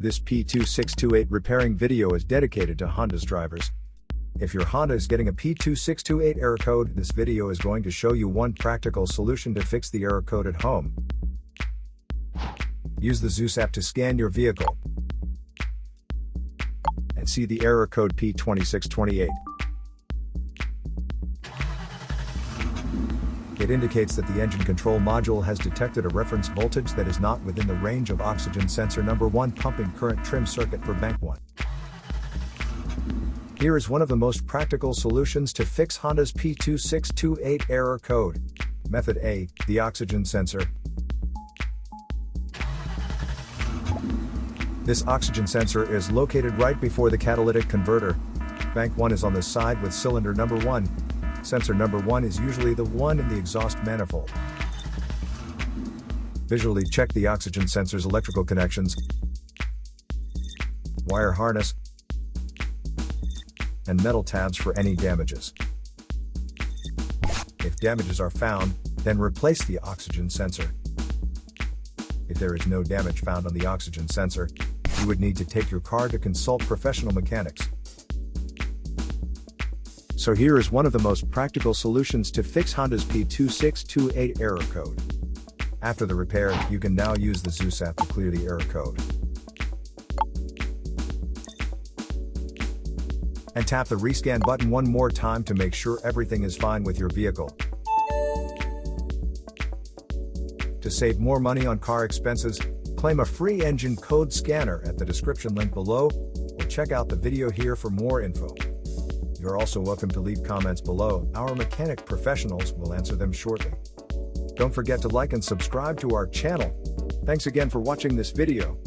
This P2628 repairing video is dedicated to Honda's drivers. If your Honda is getting a P2628 error code, this video is going to show you one practical solution to fix the error code at home. Use the Zeus app to scan your vehicle and see the error code P2628. It indicates that the engine control module has detected a reference voltage that is not within the range of oxygen sensor number 1 pumping current trim circuit for bank 1. Here is one of the most practical solutions to fix Honda's P2628 error code. Method A, the oxygen sensor. This oxygen sensor is located right before the catalytic converter. Bank 1 is on the side with cylinder number 1. Sensor number 1 is usually the one in the exhaust manifold. Visually check the oxygen sensor's electrical connections, wire harness, and metal tabs for any damages. If damages are found, then replace the oxygen sensor. If there is no damage found on the oxygen sensor, you would need to take your car to consult professional mechanics. So here is one of the most practical solutions to fix Honda's P2628 error code. After the repair, you can now use the Zeus app to clear the error code. And tap the rescan button one more time to make sure everything is fine with your vehicle. To save more money on car expenses, claim a free engine code scanner at the description link below, or check out the video here for more info. You're also welcome to leave comments below. Our mechanic professionals will answer them shortly. Don't forget to like and subscribe to our channel. Thanks again for watching this video.